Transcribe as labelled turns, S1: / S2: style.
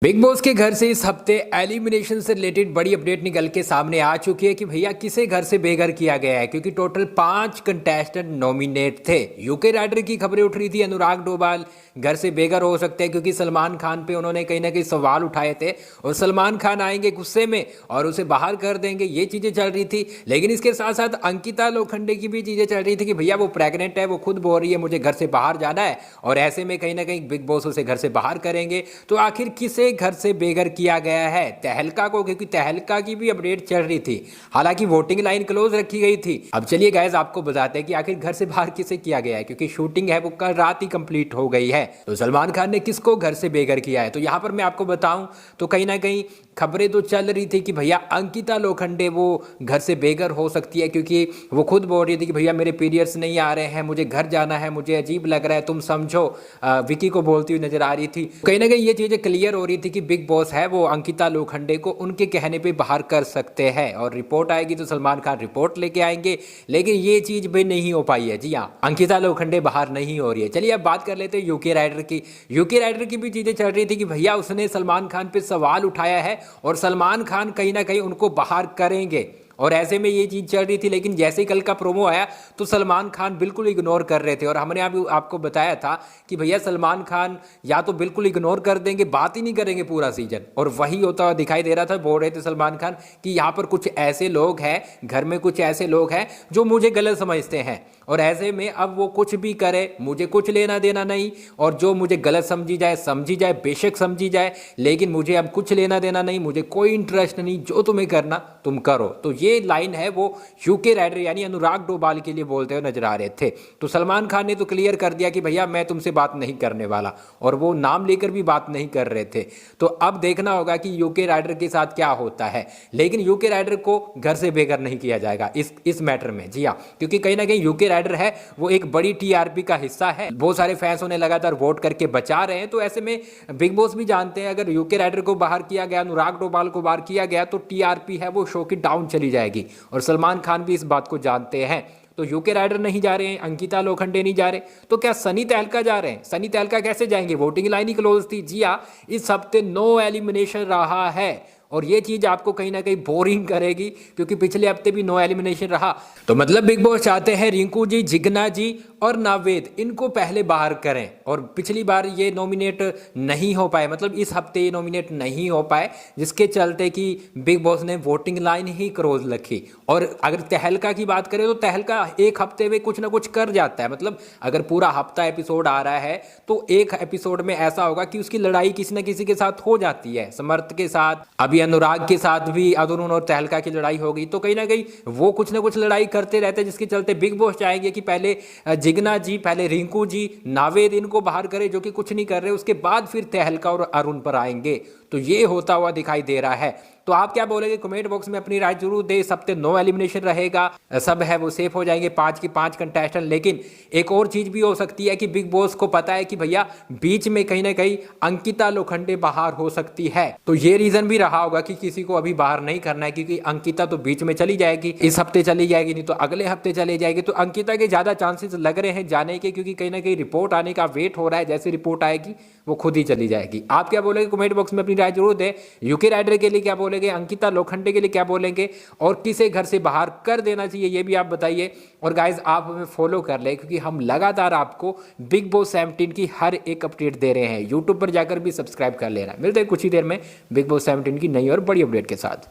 S1: Big boss के घर से इस हफ्ते एलिमिनेशन से रिलेटेड बड़ी अपडेट निकल के सामने आ चुकी है कि भैया किसे घर से बेघर किया गया है, क्योंकि टोटल 5 कंटेस्टेंट नॉमिनेट थे। यूके राइडर की खबरें उठ रही थी, अनुराग डोभाल घर से बेघर हो सकते हैं क्योंकि सलमान खान पे उन्होंने कहीं ना कहीं सवाल उठाए थे और सलमान खान आएंगे गुस्से में और उसे बाहर कर देंगे, ये चीजें चल रही थी। लेकिन इसके साथ साथ अंकिता लोखंडे की भी चीजें चल रही थी कि भैया वो प्रेग्नेंट है, वो खुद बोल रही है मुझे घर से बाहर जाना है और ऐसे में कहीं ना कहीं बिग बॉस उसे घर से बाहर करेंगे। तो आखिर किसे घर से बेघर किया गया है? तहलका को, क्योंकि तहलका की भी अपडेट चल रही थी। हालांकि वोटिंग लाइन क्लोज रखी गई थी। अब चलिए गाइस आपको बताते हैं कि आखिर घर से बाहर किसे किया गया है, क्योंकि शूटिंग है वो कल रात ही कंप्लीट हो गई है। तो सलमान खान ने किसको घर से बेघर किया है, तो यहां पर मैं आपको बताऊं तो कहीं ना कहीं खबरें तो चल रही थी कि भैया अंकिता लोखंडे वो घर से बेघर हो सकती है, क्योंकि वो खुद बोल रही थी कि भैया मेरे पीरियड्स नहीं आ रहे हैं, मुझे घर जाना है, मुझे अजीब लग रहा है, तुम समझो। विकी को बोलती हुई नजर आ रही थी। कहीं ना कहीं ये चीजें क्लियर हो रही थी कि बिग बॉस है वो अंकिता लोखंडे को उनके कहने पे बाहर कर सकते हैं और रिपोर्ट आएगी तो सलमान खान रिपोर्ट लेके आएंगे। लेकिन ये चीज भी नहीं हो पाई है। जी हाँ, अंकिता लोखंडे बाहर नहीं हो रही है। चलिए अब बात कर लेते हैं यूके राइडर की। यूके राइडर की भी चीजें चल रही थी कि भैया उसने सलमान खान पे सवाल उठाया है और सलमान खान कहीं ना कहीं उनको बाहर करेंगे और ऐसे में ये चीज चल रही थी। लेकिन जैसे ही कल का प्रोमो आया तो सलमान खान बिल्कुल इग्नोर कर रहे थे और हमने आपको बताया था कि भैया सलमान खान या तो बिल्कुल इग्नोर कर देंगे, बात ही नहीं करेंगे पूरा सीजन, और वही होता हुआ दिखाई दे रहा था। बोल रहे थे सलमान खान कि यहाँ पर कुछ ऐसे लोग हैं, घर में कुछ ऐसे लोग हैं जो मुझे गलत समझते हैं और ऐसे में अब वो कुछ भी करे मुझे कुछ लेना देना नहीं, और जो मुझे गलत समझी जाए बेशक समझी जाए, लेकिन मुझे अब कुछ लेना देना नहीं, मुझे कोई इंटरेस्ट नहीं, जो तुम्हें करना तुम करो। तो ये लाइन है वो यूके राइडर यानी अनुराग डोभाल के लिए बोलते हुए नजर आ रहे थे। तो सलमान खान ने तो क्लियर कर दिया कि भैया मैं तुमसे बात नहीं करने वाला, और वो नाम लेकर भी बात नहीं कर रहे थे। तो अब देखना होगा कि यूके राइडर के साथ क्या होता है। लेकिन यूके राइडर को घर से बेघर नहीं किया जाएगा इस मैटर में। जी हाँ, क्योंकि कहीं ना कहीं यूके राइडर है वो एक बड़ी टीआरपी का हिस्सा है, बहुत सारे फैंस उन्हें लगातार वोट करके बचा रहे हैं। तो ऐसे में बिग बॉस भी जानते हैं अगर यूके राइडर को बाहर किया गया, अनुराग डोभाल को बाहर किया गया तो टीआरपी है वो शो की डाउन चली जाएगी, और सलमान खान भी इस बात को जानते हैं। तो यूके राइडर नहीं जा रहे हैं, अंकिता लोखंडे नहीं जा रहे, तो क्या सनी तहलका जा रहे हैं? सनी तहलका कैसे जाएंगे? वोटिंग लाइन ही क्लोज थी। जी हाँ, इस हफ्ते नो एलिमिनेशन रहा है और ये चीज आपको कहीं ना कहीं बोरिंग करेगी, क्योंकि पिछले हफ्ते भी नो एलिमिनेशन रहा। तो मतलब बिग बॉस चाहते हैं रिंकू जी, जिग्ना जी और नावेद इनको पहले बाहर करें, और पिछली बार ये नॉमिनेट नहीं हो पाए, मतलब इस हफ्ते ये नॉमिनेट नहीं हो पाए, जिसके चलते कि बिग बॉस ने वोटिंग लाइन ही क्लोज रखी। और अगर तहलका की बात करें तो तहलका एक हफ्ते में कुछ ना कुछ कर जाता है, मतलब अगर पूरा हफ्ता एपिसोड आ रहा है तो एक एपिसोड में ऐसा होगा कि उसकी लड़ाई किसी ना किसी के साथ हो जाती है, समर्थ के साथ, अभी अनुराग के साथ भी अरुण और तहलका की लड़ाई हो गई। तो कहीं ना कहीं वो कुछ ना कुछ लड़ाई करते रहते हैं, जिसके चलते बिग बॉस चाहेंगे कि पहले जिग्ना जी, पहले रिंकू जी, नावेद इनको बाहर करे जो कि कुछ नहीं कर रहे, उसके बाद फिर तहलका और अरुण पर आएंगे। तो ये होता हुआ दिखाई दे रहा है। तो आप क्या बोलेंगे कमेंट बॉक्स में अपनी राय जरूर दे। इस हफ्ते नो एलिमिनेशन रहेगा, सब है वो सेफ हो जाएंगे 5 की 5 कंटेस्टेंट। लेकिन एक और चीज भी हो सकती है कि बिग बॉस को पता है कि भैया बीच में कहीं ना कहीं अंकिता लोखंडे बाहर हो सकती है, तो ये रीजन भी रहा होगा कि किसी को अभी बाहर नहीं करना है, क्योंकि अंकिता तो बीच में चली जाएगी, इस हफ्ते चली जाएगी, नहीं तो अगले हफ्ते चली जाएगी। तो अंकिता के ज्यादा चांसेस लग रहे हैं जाने के, क्योंकि कहीं ना कहीं रिपोर्ट आने का वेट हो रहा है, जैसे रिपोर्ट आएगी वो खुद ही चली जाएगी। आप क्या बोलेंगे कमेंट बॉक्स में अपनी राय जरूर दें। यूके राइडर के लिए क्या बोलेंगे, अंकिता लोखंडे के लिए क्या बोलेंगे, और किसे घर से बाहर कर देना चाहिए ये भी आप बताइए। और गाइज आप हमें फॉलो कर ले, क्योंकि हम लगातार आपको बिग बॉस 17 की हर एक अपडेट दे रहे हैं। यूट्यूब पर जाकर भी सब्सक्राइब कर लेना। मिलते हैं कुछ ही देर में बिग बॉस 17 की नई और बड़ी अपडेट के साथ।